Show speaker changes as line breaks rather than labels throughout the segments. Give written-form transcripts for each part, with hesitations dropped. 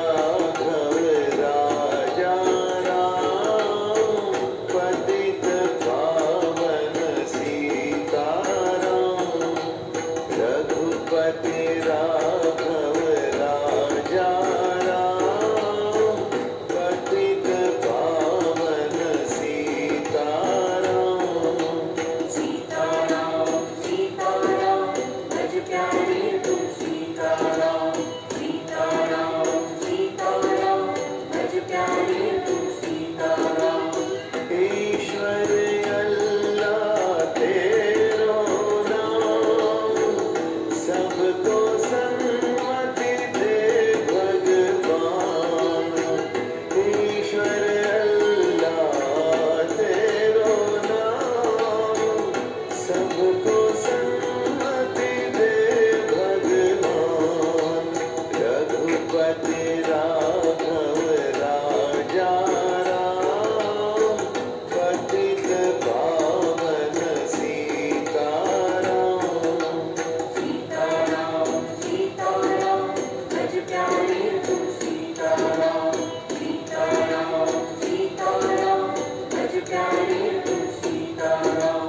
राघव राजा राम, पतित पावन सीताराम। रघुपति राघव राजा राम, पतित पावन सीताराम। सीताराम सीताराम भज प्यारे तुम सीताराम। सीताराम सीताराम भज प्यारे तुम सीताराम। ईश्वर अल्लाह तेरो नाम, सबको सन्मति दे भगवान। ईश्वर अल्लाह तेरो नाम, सबको सन्मति दे भगवान। रघुपति राघव राजा राम, पतित पावन सीताराम। सीताराम सीताराम भज प्यारे तुम सीताराम। सीताराम सीताराम भज प्यारे तुम Sitaram.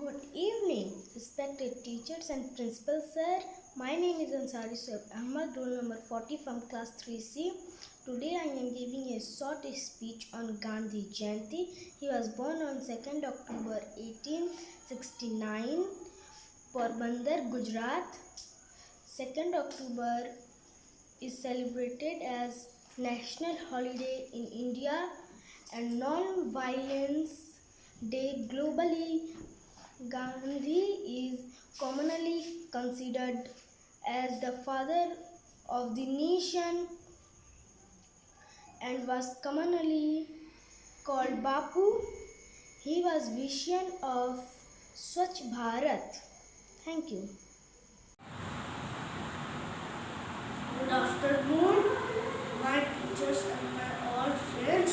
Good evening, respected teachers and principals, sir. My name is Ansari Saif Ahmad, roll number 40 from class 3C. Today I am giving a short speech on Gandhi Jayanti. He was born on 2nd October 1869, Porbandar, Gujarat. 2nd October is celebrated as National Holiday in India and Non-Violence Day globally. Gandhi is commonly considered as the father of the nation and was commonly called Bapu. He was vision of Swachh Bharat. Thank you.
Good afternoon, my teachers and my all friends.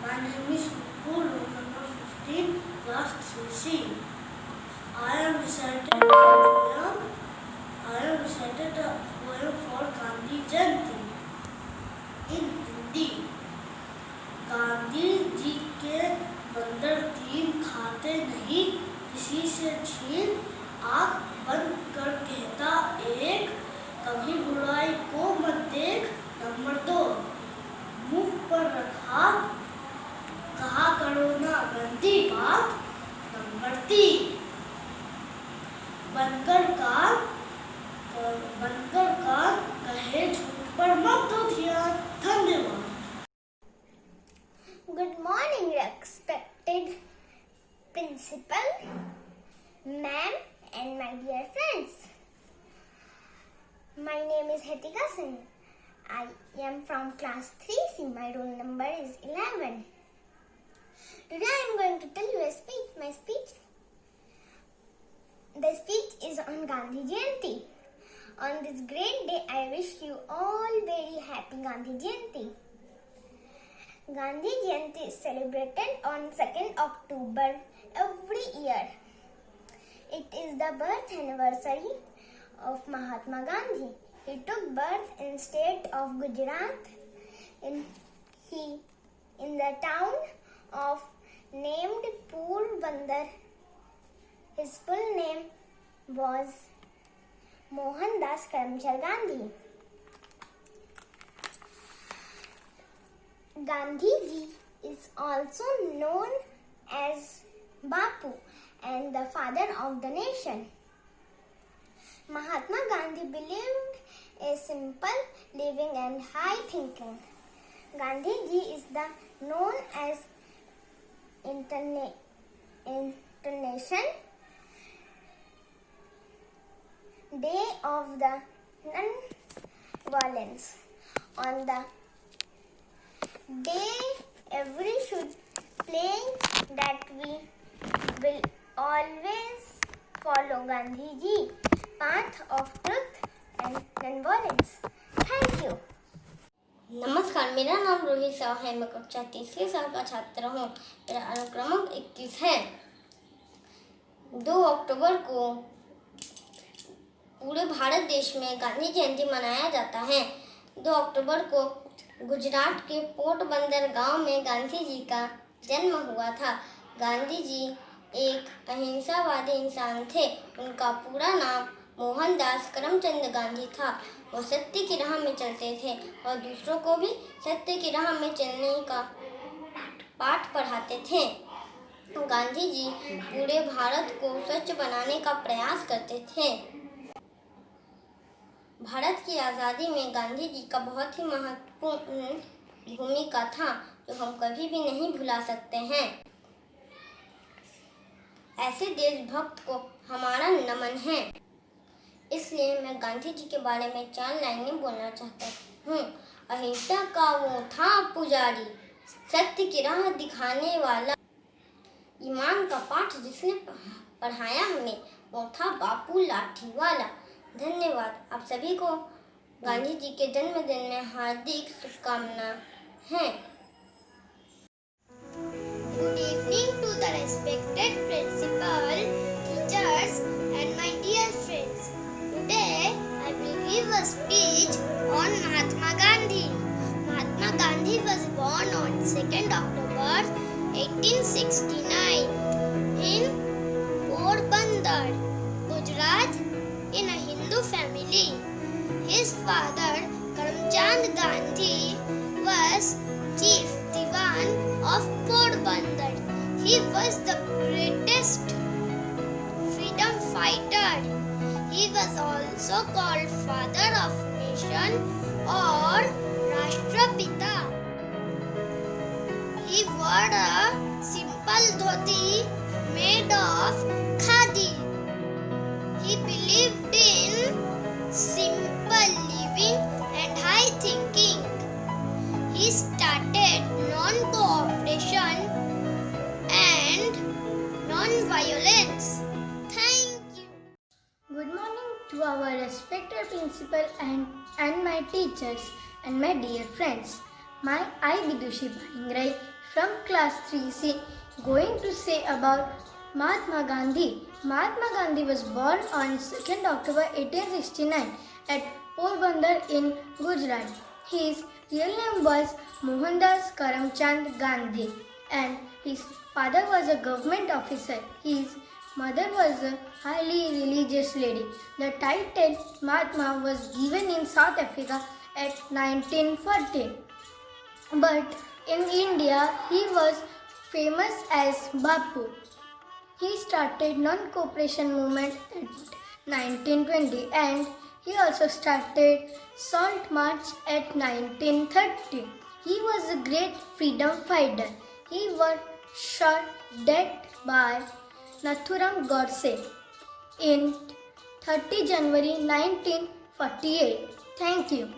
My name is Niku, roll number 15, class 3C. I am recited the poem for Gandhi Jayanti in Hindi. Gandhi ji के बंदर तीन खाते नहीं किसी से छीन, आँख बंद कर कहता एक, कभी बुराई को मत देख। नंबर 2, मुंह पर रखा कहा करो ना गंदी बात। नंबर 3, बनकर कान कहे झूठ पर मत दो ध्यान। धन्यवाद।
Good morning, respected principal, ma'am, and my dear friends. My name is Hetika Singh. I am from class 3C. My roll number is 11. Today I am going to tell you a speech. The speech is on Gandhi Jayanti. On this great day, I wish you all very happy Gandhi Jayanti. Gandhi Jayanti is celebrated on 2nd October every year. It is the birth anniversary of Mahatma Gandhi. He took birth in state of Gujarat in the town of named Porbandar. His full name was Mohandas Karamchand Gandhi. Gandhi ji is also known as Bapu and the father of the nation. Mahatma Gandhi believed a simple living and high thinking. Gandhi ji is known as Day of the Non-Violence. On the day, every should pledge that we will always follow Gandhi ji path of truth and non-violence. Thank you.
नमस्कार, मेरा नाम रोहित साव है। मैं कक्षा तीसरे साल का छात्र हूँ। मेरा अनुक्रमांक 21 है। 2 अक्टूबर को पूरे भारत देश में गांधी जयंती मनाया जाता है। 2 अक्टूबर को गुजरात के पोरबंदर गांव में गांधी जी का जन्म हुआ था। गांधी जी एक अहिंसावादी इंसान थे। उनका पूरा नाम मोहनदास करमचंद गांधी था। वो सत्य की राह में चलते थे और दूसरों को भी सत्य की राह में चलने का पाठ पढ़ाते थे। गांधी जी पूरे भारत को स्वच्छ बनाने का प्रयास करते थे। भारत की आज़ादी में गांधी जी का बहुत ही महत्वपूर्ण भूमिका था, जो हम कभी भी नहीं भुला सकते हैं। ऐसे देशभक्त को हमारा नमन है। इसलिए मैं गांधी जी के बारे में 4 लाइनें बोलना चाहता हूँ। अहिंसा का वो था पुजारी, सत्य की राह दिखाने वाला, ईमान का पाठ जिसने पढ़ाया हमें, वो था बापू लाठी वाला। धन्यवाद। आप सभी को गांधी जी के जन्मदिन में हार्दिक शुभकामनाएं हैं।
Good evening to the respected principal, teachers and my dear friends. Today I will give a speech on Mahatma Gandhi. Mahatma Gandhi was born on 2nd October 1869 in Porbandar, Gujarat, in a Hindu family. His father, Karamchand Gandhi, was Chief Diwan of Porbandar. He was the greatest freedom fighter. He was also called Father of Nation or Rashtrapita. He wore a simple dhoti made of khadi. He believed in simple living and high thinking. He started non-cooperation and non-violence. Thank you.
Good morning to our respected principal and my teachers and my dear friends. I Vidushi Bhangrai from class 3C going to say about Mahatma Gandhi. Mahatma Gandhi was born on 2nd October 1869 at Porbandar in Gujarat. His real name was Mohandas Karamchand Gandhi and his father was a government officer. His mother was a highly religious lady. The title Mahatma was given in South Africa at 1914. But in India, he was famous as Bapu. He started non-cooperation movement at 1920 and he also started Salt March at 1930. He was a great freedom fighter. He was shot dead by Nathuram Godse in 30 January 1948. Thank you.